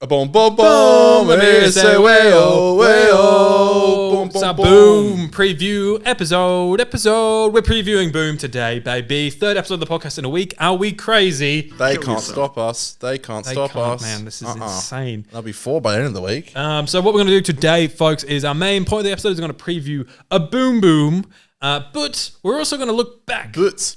A boom, boom, boom. And here say, way-oh, way-oh. Boom, It's our boom, Boom preview episode. We're previewing Boom today, baby. Third episode of the podcast in a week. Are we crazy? They can't stop us. They can't stop us. Man, this is insane. That'll be 4 by the end of the week. So what we're going to do today, folks, is our main point of the episode is going to preview a Boom. But we're also going to look back. But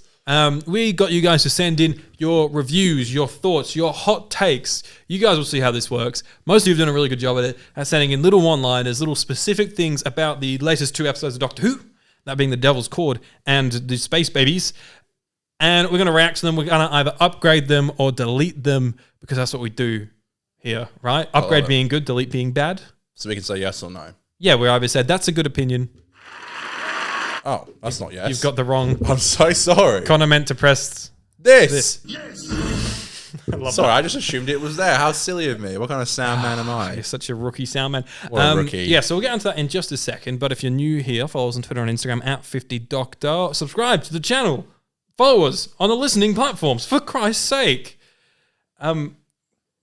We got you guys to send in your reviews, your thoughts, your hot takes. You guys will see how this works. Most of you have done a really good job at sending in little one-liners, little specific things about the latest 2 episodes of Doctor Who, that being the Devil's Cord and the Space Babies. And we're going to react to them. We're going to either upgrade them or delete them because that's what we do here, right? Upgrade being good, delete being bad. so we can say yes or no. Yeah, we either said that's a good opinion. Oh, that's not yes. You've got the wrong. I'm so sorry. Connor meant to press This. I love Sorry, I just assumed it was there. How silly of me. What kind of sound man am I? You're such a rookie sound man. What a rookie. Yeah, so we'll get into that in just a second. But if you're new here, follow us on Twitter and Instagram at 50doctor. Subscribe to the channel. Follow us on the listening platforms, for Christ's sake.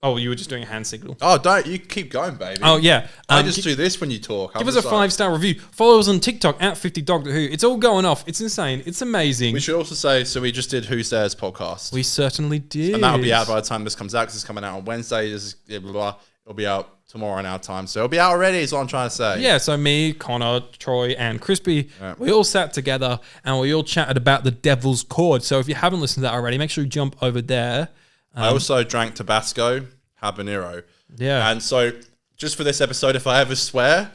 Oh, you were just doing a hand signal. Oh, don't. You keep going, baby. Oh, yeah. I just do this when you talk. Give us a 5-star review. Follow us on TikTok at 50doctor Who. It's all going off. It's insane. It's amazing. We should also say, so we just did Who Sares podcast. We certainly did. And that'll be out by the time this comes out, because it's coming out on Wednesday. This is, blah, blah, blah. It'll be out tomorrow in our time. So it'll be out already, is what I'm trying to say. Yeah, so me, Connor, Troy, and Crispy, we all sat together and we all chatted about the Devil's Cord. So if you haven't listened to that already, make sure you jump over there. I also drank Tabasco habanero. Yeah. And so, just for this episode, if I ever swear,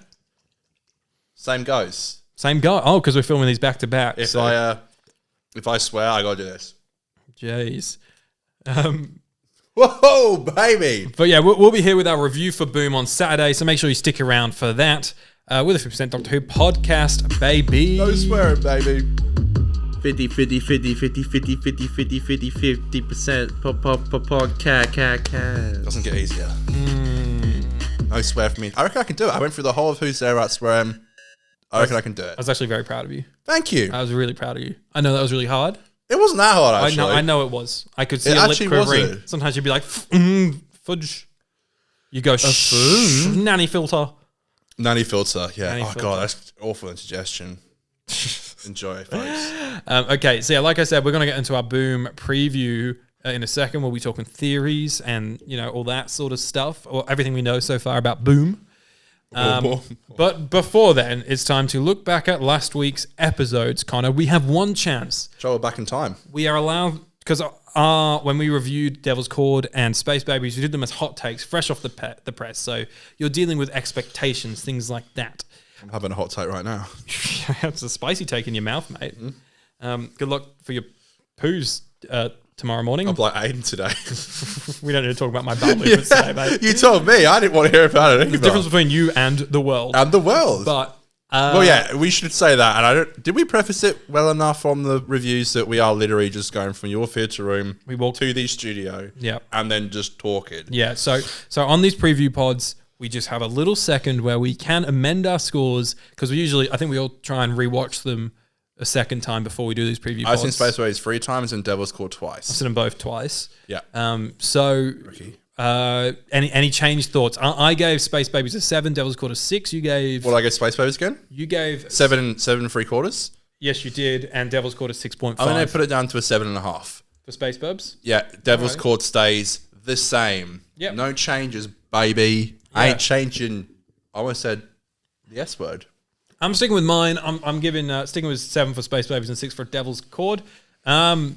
same goes. Same guy. Oh, because we're filming these back to back. If I swear, I gotta do this. Jeez. Whoa, baby! But yeah, we'll be here with our review for Boom on Saturday, so make sure you stick around for that. With a 50% Doctor Who podcast, baby. No swearing, baby. 50% podcast. Doesn't get easier. No swear for me. I reckon I can do it. I went through the whole of Who's There without swearing. I reckon I can do it. I was actually very proud of you. Thank you. I was really proud of you. I know that was really hard. It wasn't that hard, actually. I know it was. I could see It your lip actually quivering. wasn't. Sometimes you'd be like, fudge. You go, nanny filter. Nanny filter, yeah. Nanny oh, filter. God, that's awful indigestion. Enjoy, folks. Okay, so yeah, like I said, we're going to get into our Boom preview in a second. We'll be talking theories and, all that sort of stuff, or everything we know so far about Boom. But before then, it's time to look back at last week's episodes, Connor. We have one chance. Travel back in time. We are allowed, because when we reviewed Devil's Cord and Space Babies, we did them as hot takes, fresh off the press. So you're dealing with expectations, things like that. I'm having a hot take right now. It's a spicy take in your mouth, mate. Good luck for your poos tomorrow morning. I'm like Aiden today. We don't need to talk about my bowel movements today, mate. You told me. I didn't want to hear about it either. There's a difference between you and the world. And the world. But well, yeah, we should say that. And did we preface it well enough on the reviews that we are literally just going from your theatre room to the studio, and then just talking? Yeah. So on these preview pods, we just have a little second where we can amend our scores, because I think we all try and rewatch them a second time before we do these preview pods. I've seen Space Babies 3 times and Devil's Cord twice. I've seen them both twice. Yeah. Any changed thoughts? I gave Space Babies a 7, Devil's Cord a 6. You gave... What did I get Space Babies again? You gave... 7 and 3/4. Yes, you did. And Devil's Cord a 6.5. I'm going to put it down to a 7.5. For Space Bubs? Yeah. Devil's Cord stays the same. Yep. No changes, baby. Yeah. I ain't changing. I almost said the S word. I'm sticking with mine. I'm giving sticking with 7 for Space Babies and 6 for Devil's Cord. I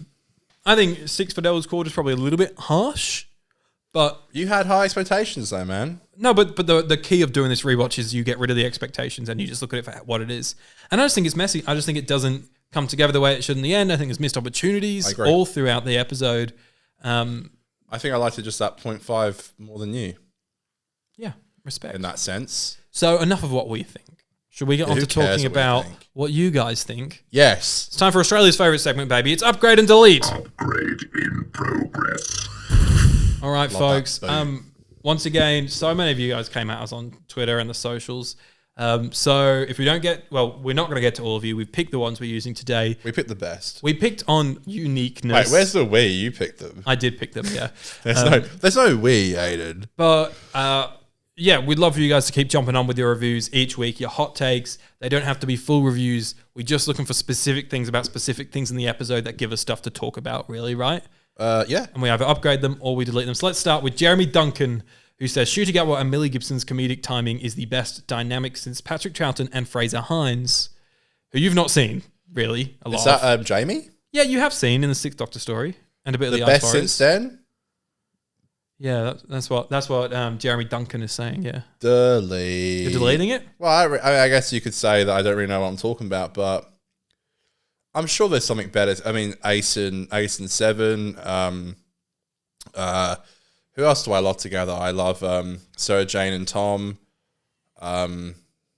think 6 for Devil's Cord is probably a little bit harsh, but You had high expectations though, man. no. But the key of doing this rewatch is you get rid of the expectations and you just look at it for what it is. And I just think it's messy. I just think it doesn't come together the way it should in the end. I think there's missed opportunities all throughout the episode. I think I liked it just that 0.5 more than you Yeah, respect in that sense. So enough of what we think. Should we get on Who to cares talking what we about think? what you guys think? Yes. It's time for Australia's favourite segment, baby. It's Upgrade and Delete. Upgrade in progress. All right, Love folks. that. Boom. Once again, so many of you guys came at us on Twitter and the socials So if we don't get, we're not going to get to all of you. We've picked the ones we're using today. We picked the best. We picked on uniqueness. Wait, where's the we? You picked them. I did pick them, yeah. There's no we, Aiden. But yeah, we'd love for you guys to keep jumping on with your reviews each week, your hot takes. They don't have to be full reviews. We're just looking for specific things about specific things in the episode that give us stuff to talk about, really, right? Yeah. And we either upgrade them or we delete them. So let's start with Jeremy Duncan, who says, Shooting Outward and Millie Gibson's comedic timing is the best dynamic since Patrick Troughton and Fraser Hines, who you've not seen, really, a lot. Is that Jamie? Yeah, you have seen in the Sixth Doctor story and a bit of the best Ice since then? Yeah, that's what Jeremy Duncan is saying, yeah. Delete. You're deleting it? Well, I guess you could say that I don't really know what I'm talking about, but I'm sure there's something better. I mean, Ace and Seven. Who else do I love together? I love Sarah Jane and Tom. Yeah,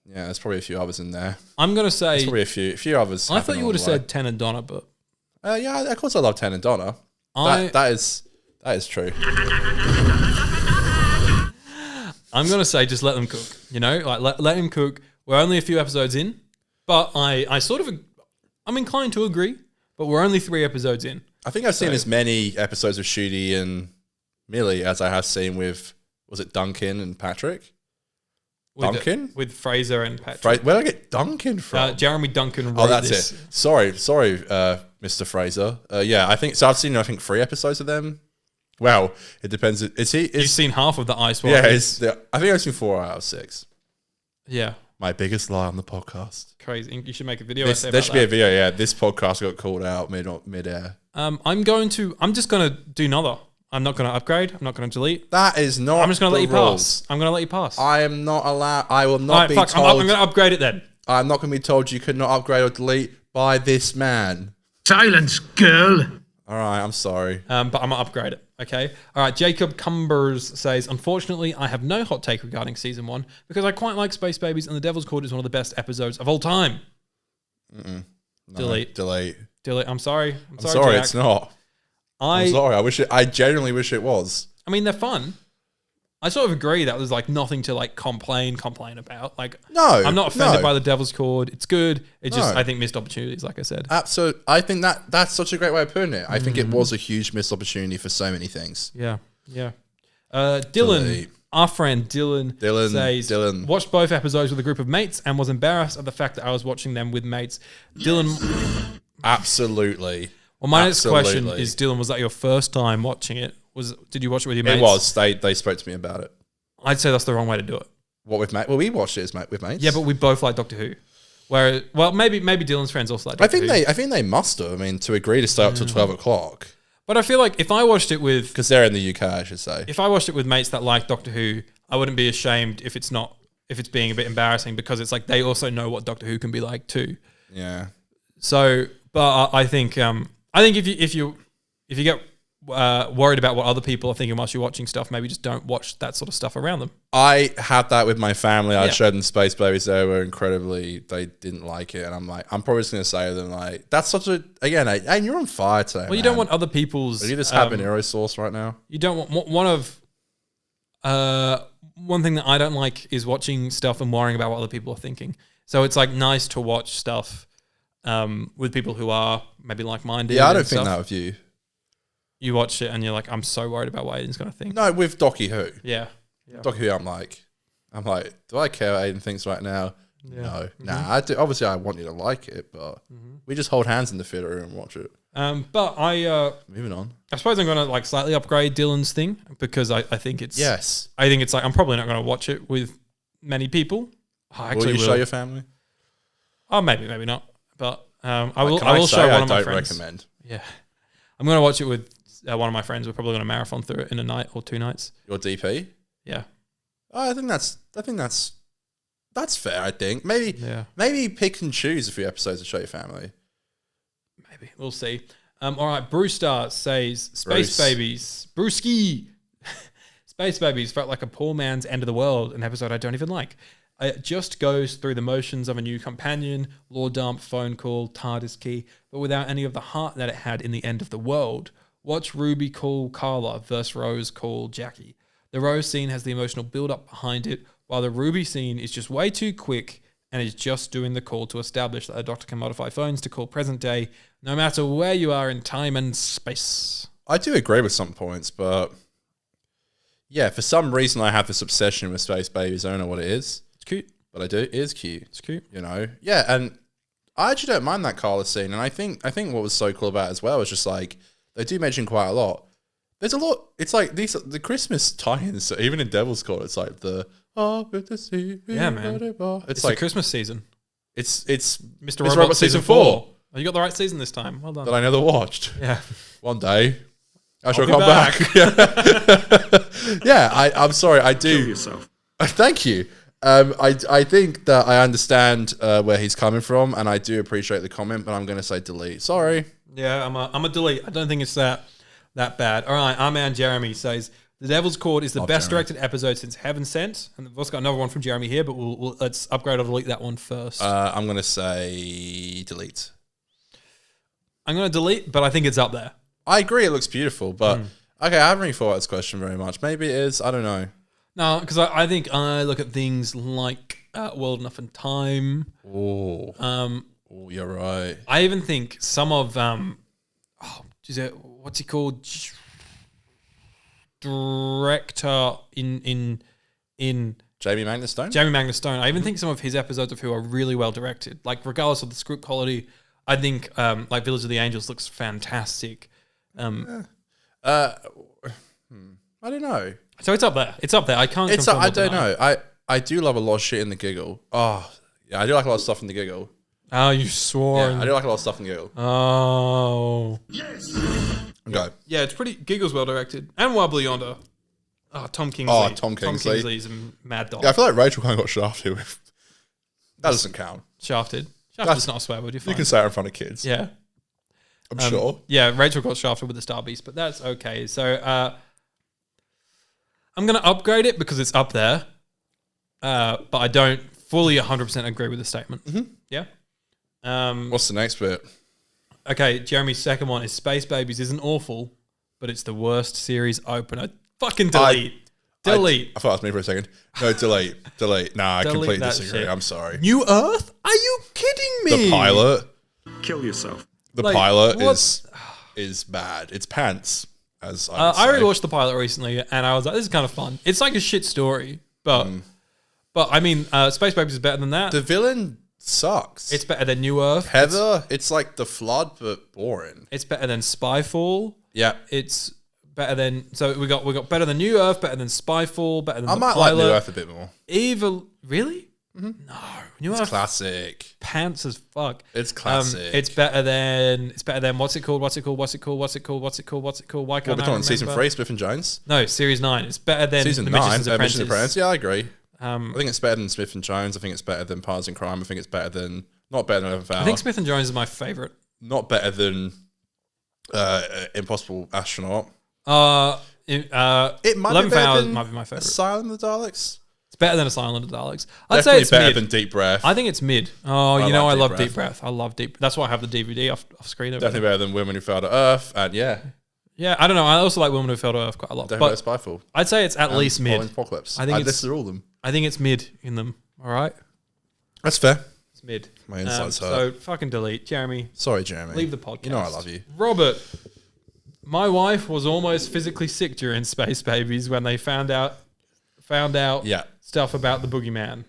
there's probably a few others in there. I'm gonna say there's probably a few others. I thought you would have said Ten and Donna, but yeah, of course I love Ten and Donna. That is true. I'm gonna say just let them cook. You know, like let him cook. We're only a few episodes in, but I'm inclined to agree. But we're only 3 episodes in. I think I've seen as many episodes of Shooty and Millie as I have seen with, was it Duncan and Patrick? Duncan? With Fraser and Patrick. Where did I get Duncan from? Jeremy Duncan wrote this. It. Sorry, Mr. Fraser. Yeah, I think so. I've seen 3 episodes of them. Well, it depends. You've seen half of the Ice Warriors. Yeah, I think I've seen 4 out of 6. Yeah. My biggest lie on the podcast. Crazy. You should make a video. There should be a video, yeah. This podcast got called out mid-air. I'm just going to do another. I'm not going to upgrade. I'm not going to delete. That is not I'm just going to let you pass. I'm going to let you pass. I am not allowed. I will not be told. I'm going to upgrade it then. I'm not going to be told you could not upgrade or delete by this man. Silence, girl. All right, I'm sorry. But I'm going to upgrade it. Okay. All right. Jacob Cumbers says, unfortunately, I have no hot take regarding season 1 because I quite like Space Babies and The Devil's Court is one of the best episodes of all time. No, delete. I'm sorry. I'm sorry, Jack. It's not. I'm sorry. I genuinely wish it was. I mean, they're fun. I sort of agree that there's like nothing to like complain about. Like, no, I'm not offended by The Devil's Court. It's good. It's just, I think, missed opportunities, like I said. Absolutely. I think that's such a great way of putting it. I think it was a huge missed opportunity for so many things. Yeah. Dylan, our friend Dylan says, watched both episodes with a group of mates and was embarrassed at the fact that I was watching them with mates. Dylan. Absolutely. Well, my next question is, Dylan, was that your first time watching it? Did you watch it with your mates? It was. They spoke to me about it. I'd say that's the wrong way to do it. What with mates? Well, we watched it with mates. Yeah, but we both like Doctor Who. Maybe Dylan's friends also like Doctor Who. I think they must have. I mean, to agree to stay up till 12 o'clock. But I feel like if I watched it with... Because they're in the UK, I should say. If I watched it with mates that like Doctor Who, I wouldn't be ashamed if it's being a bit embarrassing because it's like they also know what Doctor Who can be like too. Yeah. So, but I think if you get worried about what other people are thinking whilst you're watching stuff, maybe just don't watch that sort of stuff around them. I had that with my family. I showed them Space Babies. They didn't like it. And I'm like, I'm probably just going to say to them, like, that's such a, again, and you're on fire today. Well, you don't want other people's... Are you this habanero sauce right now? You don't want, one thing that I don't like is watching stuff and worrying about what other people are thinking. So it's like nice to watch stuff with people who are maybe like-minded. Yeah, I don't think that with you. You watch it and you're like, I'm so worried about what Aiden's going to think. No, with Docky Who. Yeah. Docky Who, I'm like, do I care what Aiden thinks right now? Yeah. No. Mm-hmm. Nah, I do. Obviously I want you to like it, but we just hold hands in the theater room and watch it. But moving on. I suppose I'm going to like slightly upgrade Dylan's thing because I think it's... Yes. I think it's like, I'm probably not going to watch it with many people. Will you show your family? Oh, maybe not. But I will show one of my friends. Recommend. Yeah. I'm going to watch it with one of my friends. We're probably going to marathon through it in a night or 2 nights. Your DP? Yeah. Oh, I think that's fair. I think maybe pick and choose a few episodes to show your family. Maybe we'll see. All right, Bruce Star says Space Babies, Brewski. Space Babies felt like a poor man's End of the World, an episode I don't even like. It just goes through the motions of a new companion, lore dump, phone call, TARDIS key, but without any of the heart that it had in the End of the World. Watch Ruby call Carla versus Rose call Jackie. The Rose scene has the emotional build-up behind it, while the Ruby scene is just way too quick and is just doing the call to establish that a doctor can modify phones to call present day, no matter where you are in time and space. I do agree with some points, but yeah, for some reason I have this obsession with space babies. I don't know what it is. It's cute. But I do. It is cute. It's cute. You know? Yeah, and I actually don't mind that Carla scene. And I think what was so cool about it as well is just like, they do mention quite a lot. There's a lot. It's like the Christmas tie-ins, so even in Devil's Court, it's like the, oh, good to see you. Yeah, man. It's like like Christmas season. It's Mr. Robot season 4. Oh, you got the right season this time. Well done. that I never watched. Yeah. One day, I shall be come back. Yeah, I'm sorry. I do. Kill yourself. Thank you. I think that I understand where he's coming from, and I do appreciate the comment, but I'm going to say delete. Sorry. Yeah, I'm a delete. I don't think it's that bad. All right, our man Jeremy says The Devil's Court is the best directed episode since Heaven Sent, and we've also got another one from Jeremy here, but let's upgrade or delete that one first. I'm going to say delete. I'm going to delete, but I think it's up there. I agree, it looks beautiful, but okay, I haven't really thought about this question very much. Maybe it is. I don't know. No, because I think I look at things like World Enough and Time. Oh, you're right. I even think some of what's he called? Director in Jamie Magnus Stone? Jamie Magnus Stone. I even think some of his episodes of Who are really well directed. Like regardless of the script quality, I think like Village of the Angels looks fantastic. I don't know. So it's up there. It's up there. I can't. I don't know. I do love a lot of shit in the Giggle. Oh, yeah, I do like a lot of stuff in the Giggle. Oh, you swore. Yeah, I do like a lot of stuff in the Giggle. Oh. Yes. Okay. Yeah, it's pretty. Giggle's well directed. And Wobbly Yonder. Oh, Tom Kingsley. Oh, Tom Kingsley. Tom Kingsley's a mad dog. Yeah, I feel like Rachel kind of got shafted with. That doesn't count. Shafted. Shafted's not a swear word. You can say it in front of kids. Yeah. I'm sure. Yeah, Rachel got shafted with the Star Beast, but that's okay. So I'm going to upgrade it because it's up there, but I don't fully 100% agree with the statement. Mm-hmm. Yeah. What's the next bit? Okay, Jeremy's second one is Space Babies isn't awful, but it's the worst series opener. Fucking delete. Delete. I thought it was me for a second. No, delete. Delete. Nah, I completely disagree. Shit. I'm sorry. New Earth? Are you kidding me? The pilot. Kill yourself. The Like, pilot what? is bad. It's pants, as I would I say. rewatched the pilot recently, and I was like, "This is kind of fun." It's like a shit story, but I mean, Space Babies is better than that. The villain sucks. It's better than New Earth. Heather. It's like The Flood, but boring. It's better than Spyfall. Yeah. It's better than we got better than New Earth, better than Spyfall, better than I the might pilot. like New Earth a bit more. Evil, really? No, New It's Earth classic. pants as fuck. It's classic. It's better than what's it called? Why can't What I we're talking remember? season 3, Smith and Jones? No, series 9. It's better than Season the 9, Magician's Apprentice. Magician's Apprentice. Yeah, I agree. I think it's better than Smith and Jones. I think it's better than Partners in Crime. I think it's better than not better than 11th Hour. I think Smith and Jones is my favorite. Not better than Impossible Astronaut. It might 11th be Hour better might be my favorite. Asylum of the Daleks. It's better than Asylum of the Daleks. I'd Definitely say it's better mid. than Deep Breath. I think it's mid. Oh, I you know, like I Deep love Breath. Deep Breath. I love Deep. That's why I have the DVD off screen. Definitely better than Women Who Fell to Earth. And yeah, Yeah, I don't know. I also like Women Who Fell to Earth quite a lot. definitely But better Spyfall. I'd say it's at least mid. Orange Apocalypse. I think it's- listed all of them. I think it's mid in them. All right, That's fair. it's mid. My insides So hurt. fucking delete, Jeremy. Sorry, Jeremy. Leave the podcast. You know I love you. Robert. My wife was almost physically sick during Space Babies when they found out Yeah. stuff about the boogeyman.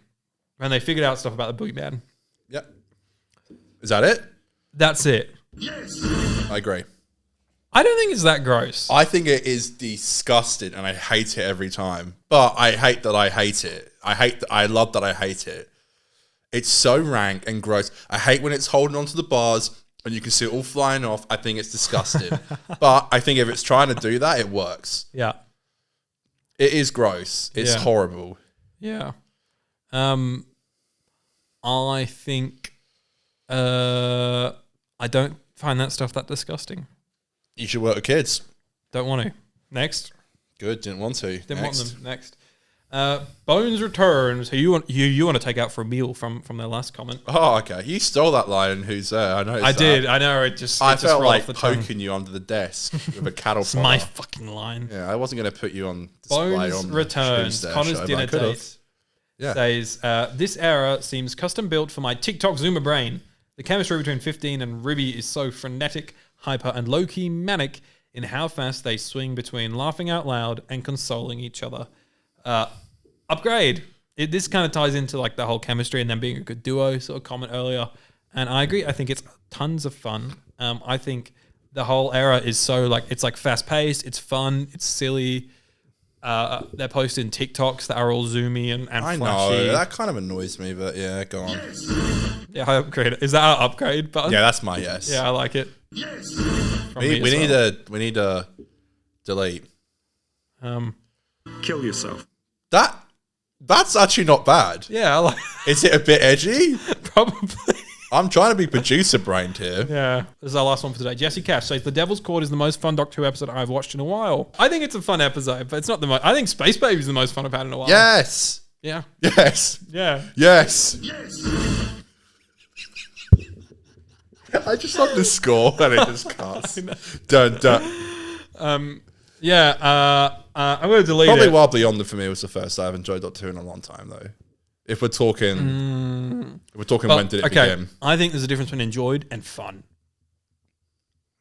When they figured out stuff about the boogeyman. Yeah. Is that it? That's it. I agree. I don't think it's that gross. I think it is disgusting and I hate it every time. But I hate that I hate it. I love that I hate it. It's so rank and gross. I hate when it's holding onto the bars and you can see it all flying off. I think it's disgusting. But I think if it's trying to do that, it works. Yeah. It is gross. It's Yeah. horrible. Yeah. I think I don't find that stuff that disgusting. You should work with kids. Don't want to. Next. Good. Didn't want to. Didn't want them. Next. Bones returns. Who you want to take out for a meal from their last comment? Oh, okay. You stole that line. Who's there? I know. I did. I know. It just felt rolled like off the tongue. poking you under the desk with a cattle It's prod. my fucking line. Yeah, I wasn't going to put you on display Bones on returns. Tuesday Connor's show, but I dinner could've. date. Yeah. says, this era seems custom built for my TikTok Zoomer brain. The chemistry between 15 and Ruby is so frenetic, hyper, and low-key manic in how fast they swing between laughing out loud and consoling each other. Upgrade. This kind of ties into like the whole chemistry and them being a good duo sort of comment earlier. And I agree. I think it's tons of fun. I think the whole era is so like, it's like fast paced. It's fun. It's silly. They're posting TikToks that are all zoomy and I flashy. know that kind of annoys me, but yeah, go on. Yeah, I upgrade. Is that our upgrade button? Yeah, that's my yes. Yeah, I like it. Yes. From we me as well. need to delete. Kill yourself. That's actually not bad. Yeah, I like Is it a bit edgy? probably. I'm trying to be producer brained here. Yeah, this is our last one for today. Jesse Cash says The Devil's Court is the most fun Doctor Who episode I've watched in a while. I think it's a fun episode, but it's not the most. I think Space Baby is the most fun I've had in a while. Yes. Yeah. Yes. Yeah. Yes. Yes. I just love the score that it just cuts. Dun, dun. Yeah. I'm going to delete Probably it. While Beyond the for me was the first I've enjoyed Doctor Who in a long time, though. If we're talking, when did it begin? I think there's a difference between enjoyed and fun.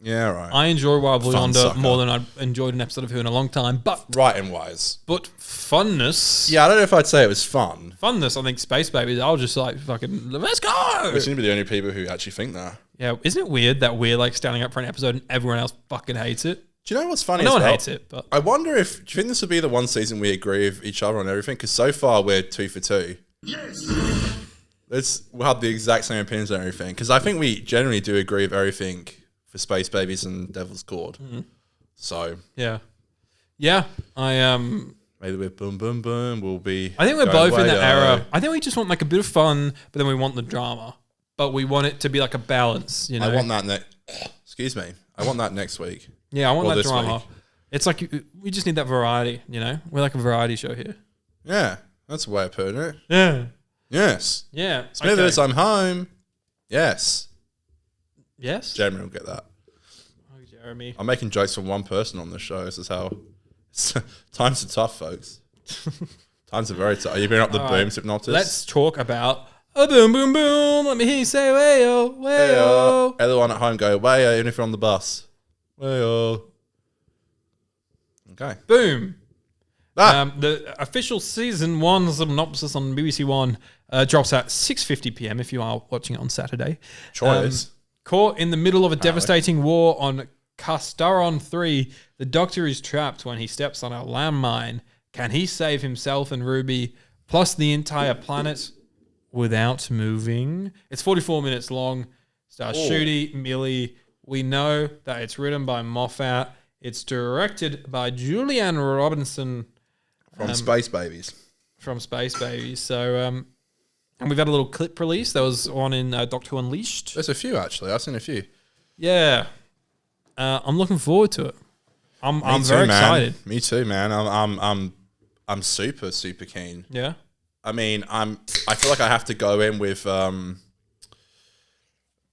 Yeah, right. I enjoy Wild Blue Fun Yonder sucker. more than I've enjoyed an episode of Who in a long time, but Writing wise. funness. Yeah, I don't know if I'd say it was fun. Funness, I think Space Baby, I was just like, fucking, let's go! We seem to be the only people who actually think that. Yeah, isn't it weird that we're like standing up for an episode and everyone else fucking hates it? Do you know what's funny? No as one well? hates it, but I wonder do you think this will be the one season we agree with each other on everything? Because so far we're 2 for 2. Yes. We'll have the exact same opinions on everything. Because I think we generally do agree with everything for Space Babies and Devil's Court. So yeah, maybe with Boom Boom Boom we'll be. I think we're going both in that way era. I think we just want like a bit of fun, but then we want the drama. But we want it to be like a balance, you know? I want that excuse me. I want that next week. Yeah, I want Or that this drama. week. It's like we just need that variety, you know? We're like a variety show here. Yeah, that's a way of putting it. Yeah. Yes. Yeah. Smithers, okay. I'm home. Yes. Yes? Jeremy will get that. Oh, Jeremy. I'm making jokes from one person on the show. This is how times are tough, folks. Times are very tough. Are you bringing up the booms hypnotist? Let's talk about a boom, boom, boom. Let me hear you say wayo, wayo. Everyone at home go, way, even if you're on the bus. Way, okay. Boom. Ah, The official season 1 synopsis on BBC One drops at 6:50 p.m. if you are watching it on Saturday. choice. Caught in the middle of a devastating war on Castaron 3, the Doctor is trapped when he steps on a landmine. Can he save himself and Ruby, plus the entire planet, without moving? It's 44 minutes long. Stars Shooty, Millie. We know that it's written by Moffat. It's directed by Julianne Robinson From Space Babies. from Space Babies. So, and we've had a little clip release. There was one in Doctor Who Unleashed. There's a few, actually. I've seen a few. Yeah. I'm looking forward to it. I'm Me too, very man. excited. Me too, man. I'm super, super keen. Yeah. I mean, I feel like I have to go in with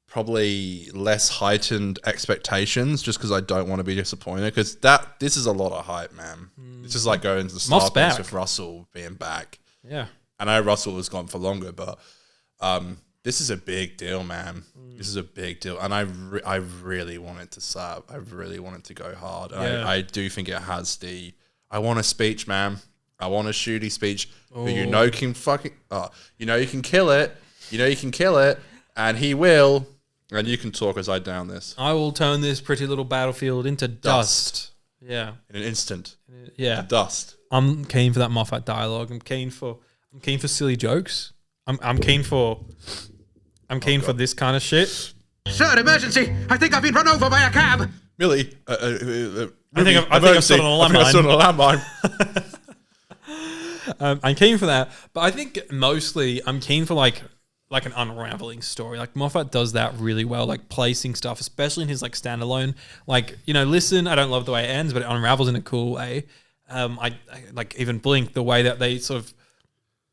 probably less heightened expectations, just because I don't want to be disappointed. Because this is a lot of hype, man. It's just like going to the Moff's Star back. with Russell being back. Yeah. I know Russell was gone for longer, but this is a big deal, man. This is a big deal, and I really want it to slap. I really want it to go hard. And Yeah. I do think it has I want a speech, man. I want a Shooty speech who you know can fucking. You know you can kill it. You know you can kill it, and he will. And you can talk as I down this I will turn this pretty little battlefield into dust. Yeah. in an instant. Yeah. Dust. I'm keen for that Moffat dialogue. I'm keen for silly jokes. I'm keen for this kind of shit. Sir, emergency! I think I've been run over by a cab! Millie, I think I've stood on a I stood on a landmine. I'm keen for that, but I think mostly I'm keen for like an unraveling story. Like Moffat does that really well, like placing stuff, especially in his like standalone. Like, you know, listen, I don't love the way it ends, but it unravels in a cool way. I like even Blink, the way that they sort of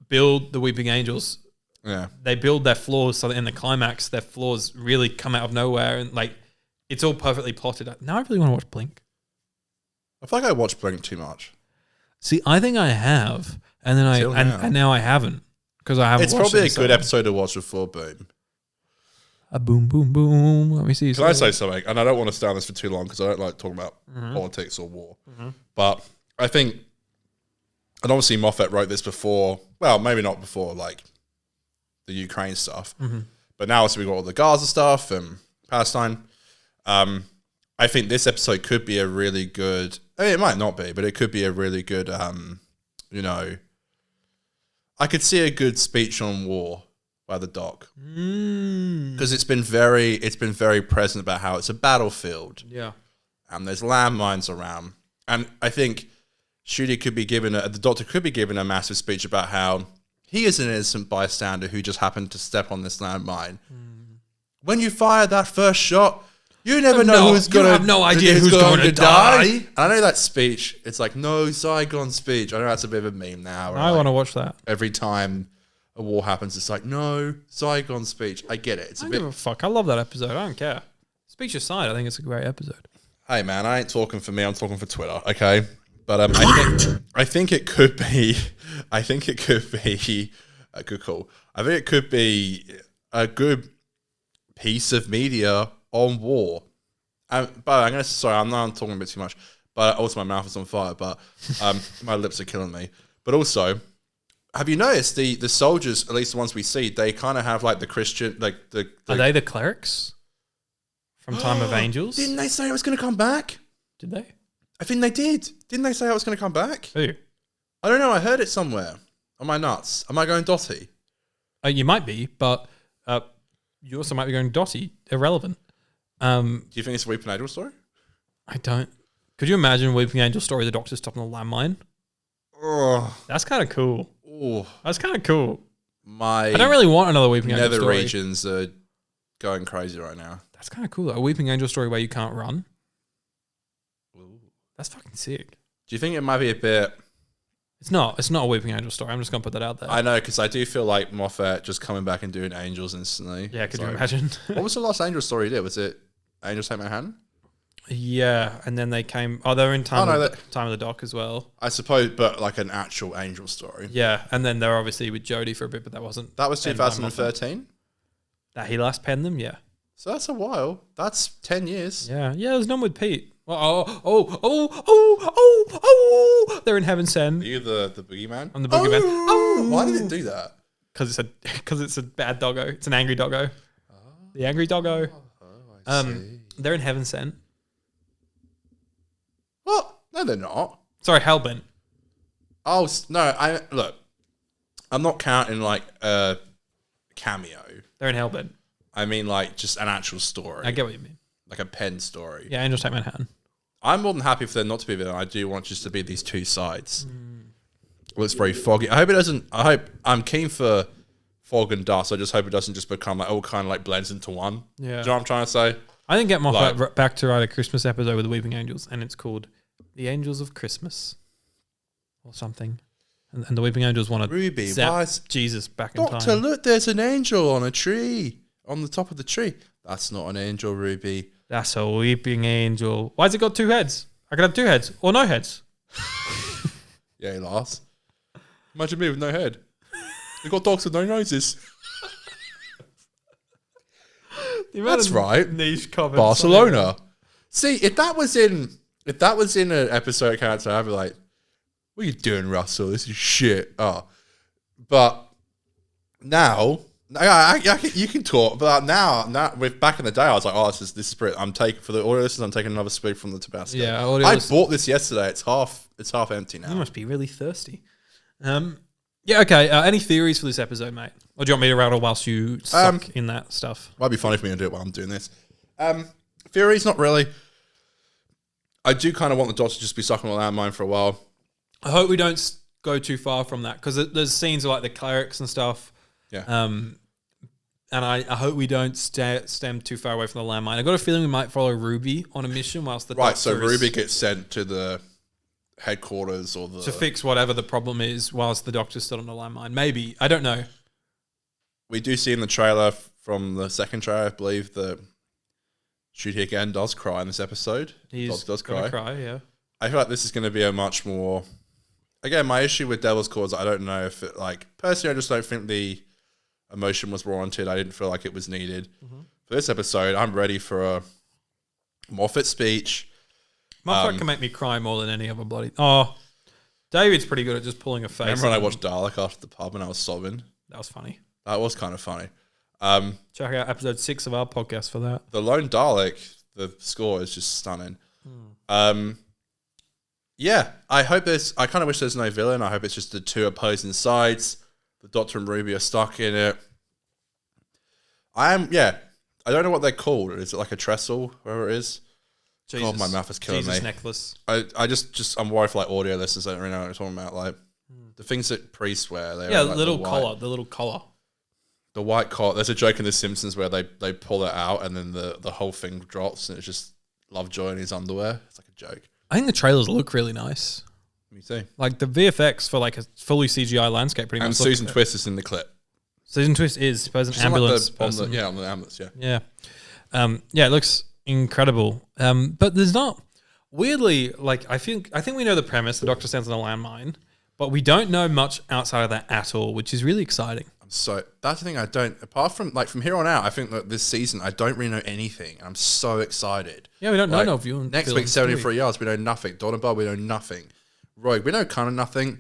build the Weeping Angels. Yeah. They build their flaws so that in the climax, their flaws really come out of nowhere, and like it's all perfectly plotted. Now I really want to watch Blink. I feel like I watch Blink too much. See, I think I have, and then Till now. and now I haven't because I haven't. It's watched probably it a good so- episode to watch before Boom. A boom, boom, boom. Let me see. Can I say something? And I don't want to stay on this for too long because I don't like talking about politics or war. But I think, and obviously Moffat wrote this before, well, maybe not before, like, the Ukraine stuff. But now also we got all the Gaza stuff and Palestine. I think this episode could be a really good, I mean, it might not be, but it could be a really good, you know, I could see a good speech on war by the doc. Because it's been very present about how it's a battlefield. Yeah. And there's landmines around. And I think the doctor could be given a massive speech about how he is an innocent bystander who just happened to step on this landmine. When you fire that first shot, you never know who's going to have no idea who's going to die. And I know that speech, it's like, no, Zygon speech. I know that's a bit of a meme now. I want to watch that. Every time a war happens, it's like, no, Zygon speech. I get it. It's I a don't bit. give a fuck. I love that episode. I don't care. Speech aside, I think it's a great episode. Hey man, I ain't talking for me. I'm talking for Twitter. Okay, but I think it could be. I think it could be a good call. I think it could be a good piece of media on war. But I'm gonna. Sorry, I'm not talking a bit too much. But also, my mouth is on fire. But my lips are killing me. But also, have you noticed the soldiers, at least the ones we see, they kind of have like the Christian, like the Are they the clerics from Time of Angels? Didn't they say it was going to come back? Did they? I think they did. Didn't they say it was going to come back? Who? I don't know. I heard it somewhere. Am I nuts? Am I going dotty? You might be, but you also might be going dotty. Irrelevant. Do you think it's a Weeping Angel story? I don't. Could you imagine Weeping Angel story? The Doctor stopping a landmine. Oh, That's kind of cool. That's kind of cool. my I don't really want another Weeping Angel nether story. regions are going crazy right now. That's kind of cool. Though. A Weeping Angel story where you can't run. That's fucking sick. Do you think it might be a bit? It's not. It's not a Weeping Angel story. I'm just gonna put that out there. I know, because I do feel like Moffat just coming back and doing Angels instantly. yeah. Could you So- imagine? What was the last Angel story he did? Was it Angels Take Manhattan? Yeah, and then they came. Oh, they were in Time Oh, no, of the Doc as well. I suppose, but like an actual Angel story. Yeah, and then they were obviously with Jodie for a bit, but that wasn't. That was penned by Moffat. 2013. That he last penned them. Yeah, So that's a while. That's 10 years. yeah. There's none with Pete. They're in Heaven Are Send. you the boogeyman? I'm the boogeyman. Oh, why did it do that? Because it's a bad doggo. It's an angry doggo. The angry doggo. They're in Heaven Sent. What? No, they're not. Sorry, Hellbent. Oh no! Look. I'm not counting like a cameo. They're in Hellbent. I mean, like just an actual story, I get what you mean. like a pen story. Yeah, Angels Take Manhattan. I'm more than happy for them not to be there. I do want just to be these two sides. Well, it's very foggy. I hope it doesn't. I'm keen for fog and dust. I just hope it doesn't just become like all kind of like blends into one. Yeah. Do you know what I'm trying to say? I didn't get Moffat back to write a Christmas episode with the Weeping Angels, and it's called The Angels of Christmas or something. And the Weeping Angels want to Ruby, zap why is- Jesus back in Doctor, time. look, there's an angel on a tree, on the top of the tree. That's not an angel, Ruby. That's a weeping angel. Why's it got two heads? I could have two heads or no heads. Yeah, Lars. Imagine me with no head. They got dogs with no noses. That's right. Niche comments. Barcelona. See, if that was in an episode character, I'd be like, "What are you doing, Russell? This is shit." Oh, but now, you can talk. But now, with back in the day, I was like, "Oh, this is brilliant." I'm taking for the audio listeners. I'm taking another spoon from the Tabasco. Yeah, I bought this yesterday. It's half empty You now. must be really thirsty. Yeah, okay. Any theories for this episode, mate? Or do you want me to rattle whilst you suck in that stuff? Might be funny for me to do it while I'm doing this. Theories, not really. I do kind of want the Doctor to just be sucking on a landmine for a while. I hope we don't go too far from that because there's scenes of like the clerics and stuff. Yeah. And I hope we don't stem too far away from the landmine. I got a feeling we might follow Ruby on a mission whilst the Right, Doctor so is Ruby gets sent to the headquarters or the... to fix whatever the problem is whilst the Doctor's still on the landmine. Maybe. I don't know. We do see in the trailer from the second trailer, I believe, that Shooty again does cry in this episode. He's does gonna cry. cry, yeah. I feel like this is going to be a much more again, my issue with Devil's Cause, I don't know if it, like, personally, I just don't think the emotion was warranted. I didn't feel like it was needed. For this episode, I'm ready for a Moffat speech. Moffat can make me cry more than any other bloody. Oh, David's pretty good at just pulling a face. Remember when I watched Dalek after the pub and I was sobbing? That was funny. That was kind of funny. Check out episode 6 of our podcast for that. The Lone Dalek, the score is just stunning. Yeah, I kind of wish there's no villain. I hope it's just the two opposing sides. The Doctor and Ruby are stuck in it. I don't know what they're called. Is it like a trestle, wherever it is? Jesus. God, my mouth is killing Jesus me. necklace. I'm worried for like audio listeners. I don't really know what I'm talking about. Like the things that priests wear. Yeah, like, the little collar. The white collar. There's a joke in The Simpsons where they pull it out and then the whole thing drops and it's just Lovejoy in his underwear. It's like a joke. I think the trailers look really nice. Me too. Like the VFX for like a fully CGI landscape pretty And much. Susan Twist is in the clip. Susan Twist is suppose an She's on, ambulance like, on person. the ambulance, yeah. Yeah. It looks incredible. But there's not weirdly, like I think we know the premise, the Doctor stands on a landmine, but we don't know much outside of that at all, which is really exciting. So that's the thing I don't, apart from like from here on out, I think that this season I don't really know anything. I'm so excited. Yeah, we don't know Like, no view. next week, 73 yards, we know nothing. Dawn and Bob, we know nothing. Rogue, we know kind of nothing.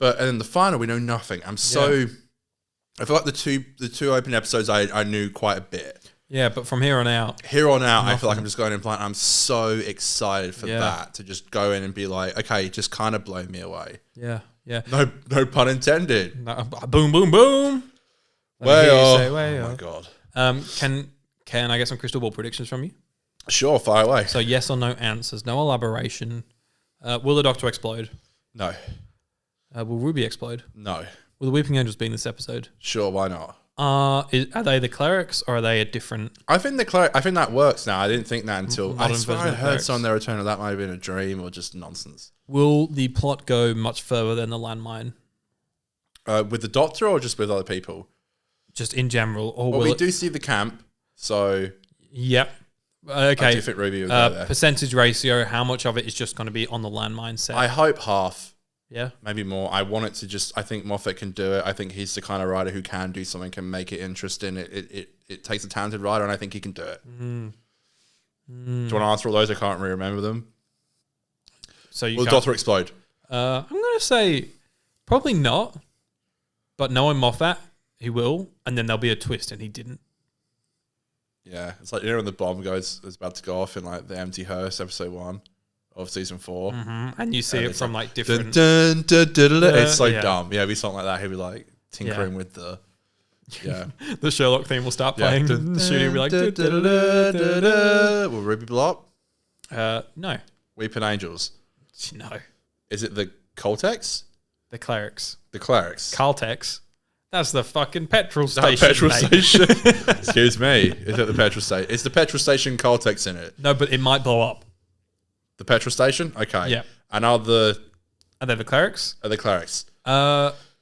And then the final, we know nothing. I feel like the two open episodes I knew quite a bit. Yeah, but from here on out. Here on out, I feel like I'm just going in blind. I'm so excited for Yeah. that, to just go in and be like, okay, just kind of blow me away. Yeah. No pun intended. No, boom, boom, boom. Let me hear you say, way Oh my off. God. Can I get some crystal ball predictions from you? Sure, fire away. So yes or no answers, no elaboration. Will the Doctor explode? No. Will Ruby explode? No. Will the Weeping Angels be in this episode? Sure, why not? Are they the clerics or are they a different? I think that works now. I didn't think that until I Modern swear version I of heard clerics. on their return that might have been a dream or just nonsense. Will the plot go much further than the landmine? With the Doctor or just with other people? Just in general, or Well, will we it? do see the camp, so Yep. I Okay. do think Ruby will go there. Percentage ratio. How much of it is just going to be on the landmine set? I hope half, yeah. maybe more. I want it to just. I think Moffat can do it. I think he's the kind of writer who can do something, can make it interesting. It takes a talented writer, and I think he can do it. Do you want to answer all those? I can't really remember them. So you Will the can't- Doctor explode? I'm going to say probably not, but knowing Moffat, he will, and then there'll be a twist, and he didn't. Yeah, it's like, you know, when the bomb is about to go off in like the Empty Hearse episode 1 of season 4. And you see And it it's from like, like different. Dun, dun, dun, dun, dun. It's so yeah. dumb. Yeah, it'd be something like that. He'd be like tinkering with the. Yeah. The Sherlock theme will start Yeah. playing. Dun, The studio will be like. dun, dun, dun, dun, dun. Will Ruby blow up? No, Weeping Angels. no, Is it the Coltex? the clerics, The Clerics. Caltex. That's the fucking petrol That station. petrol mate. station. Excuse me. Is it the petrol station? Is the petrol station Coltex in it? No, but it might blow up. The petrol station? Okay. Yeah. And are they the clerics? the Clerics?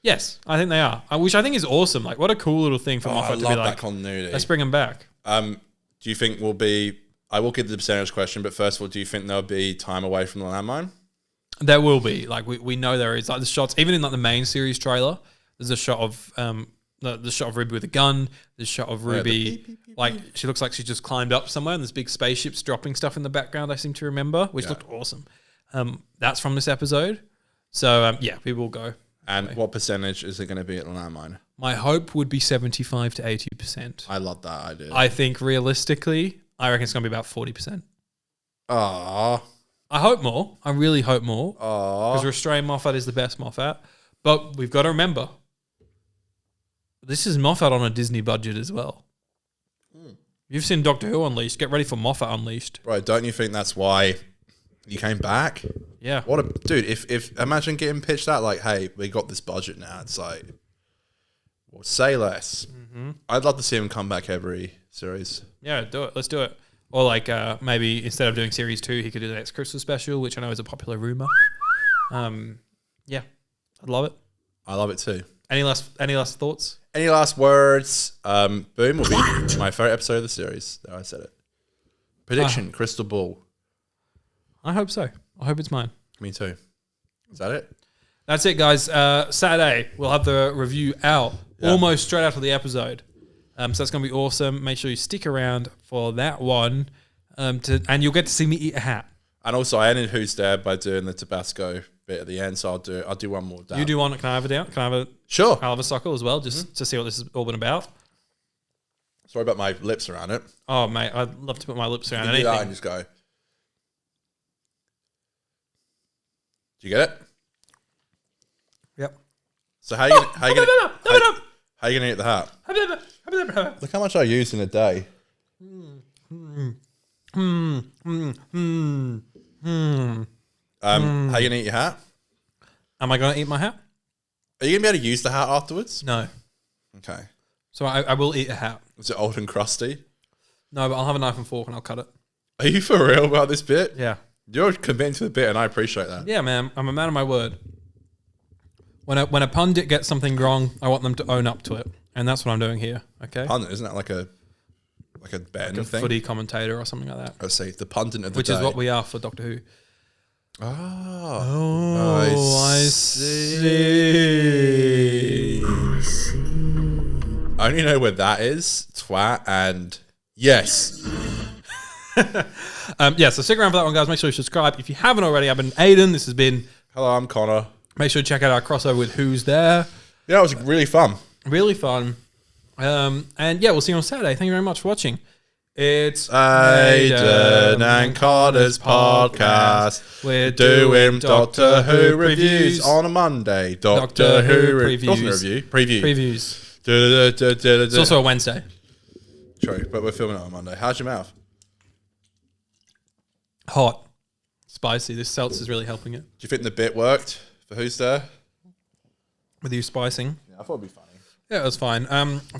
Yes, I think they are. Which I think is awesome. Like, what a cool little thing for I Moffat to love be that like, continuity. let's bring them back. Do you think we'll be? I will give the percentage question, but first of all, do you think there'll be time away from the landmine? There will be. Like, we know there is. Like, the shots, even in like the main series trailer, there's a shot of the shot of Ruby with a gun. There's a shot of Ruby, like, she looks like she just climbed up somewhere, and there's big spaceships dropping stuff in the background, I seem to remember, which looked awesome. That's from this episode. So, yeah, we will go. And what percentage is it going to be at the landmine? My hope would be 75 to 80%. I love that idea. I think realistically, I reckon it's going to be about 40%. Aww. I hope more. I really hope more. Aww. Because Restrain Moffat is the best Moffat. But we've got to remember, this is Moffat on a Disney budget as well. You've seen Doctor Who Unleashed. Get ready for Moffat Unleashed. Right, don't you think that's why you came back? Yeah. What a dude! If imagine getting pitched that, like, hey, we got this budget now. It's like, well, say less. I'd love to see him come back every series. Yeah, do it. Let's do it. Or like maybe instead of doing series 2, he could do the next Christmas special, which I know is a popular rumor. Yeah, I'd love it. I love it too. Any last thoughts? Any last words? Boom will be my favorite episode of the series. There, I said it. Prediction: Crystal Ball. I hope so. I hope it's mine. Me too. Is that it? That's it, guys. Saturday, we'll have the review out almost straight after the episode. So that's going to be awesome. Make sure you stick around for that one. And you'll get to see me eat a hat. And also, I ended Who's There by doing the Tabasco bit at the end, so I'll do one more down. You do one. Can I have a down? Can I have a Sure. I'll have a suckle as well, just to see what this has all been about. Sorry about my lips around it. Oh, mate, I'd love to put my lips around You can do that and anything. just go. Do you get it? Yep. So how you gonna eat the hat? Look how much I use in a day. How you gonna eat your hat? Am I going to eat my hat? Are you gonna be able to use the hat afterwards? No. Okay. So I will eat a hat. Is it old and crusty? No, but I'll have a knife and fork and I'll cut it. Are you for real about this bit? Yeah. You're committing to the bit, and I appreciate that. Yeah, man. I'm a man of my word. When a pundit gets something wrong, I want them to own up to it. And that's what I'm doing here. Okay? Pundit, isn't that like a betting thing? Footy commentator or something like that. Let's see, the pundit of the Which day. is what we are for Doctor Who. Oh, I see. I only know where that is. Twat and yes. So stick around for that one, guys. Make sure you subscribe. If you haven't already, I've been Aiden. This has been... Hello, I'm Connor. Make sure to check out our crossover with Who's There. Yeah, it was really fun. Really fun. And yeah, we'll see you on Saturday. Thank you very much for watching. It's Aiden and Connor's podcast. We're Doing Doctor Who reviews on a Monday. Doctor Who reviews. Wasn't a review. Previews. It's It's also a Wednesday. True, but we're filming it on Monday. How's your mouth? Hot. Spicy. This seltz is really helping it. Do you think the bit worked for Who's There? With you spicing. Yeah, I thought it'd be funny. Yeah, it was fine.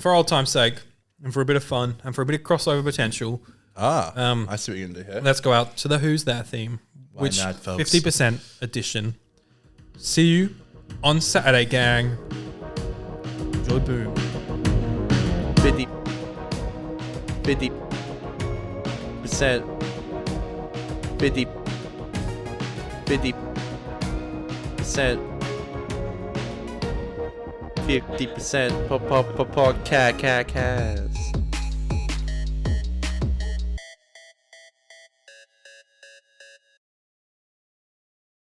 For old time's sake, and for a bit of fun, and for a bit of crossover potential, I see what you're going to do here. let's go out to the Who's There theme, which not, folks? 50% edition. See you on Saturday, gang. Enjoy Boom. 50% 50% podcast.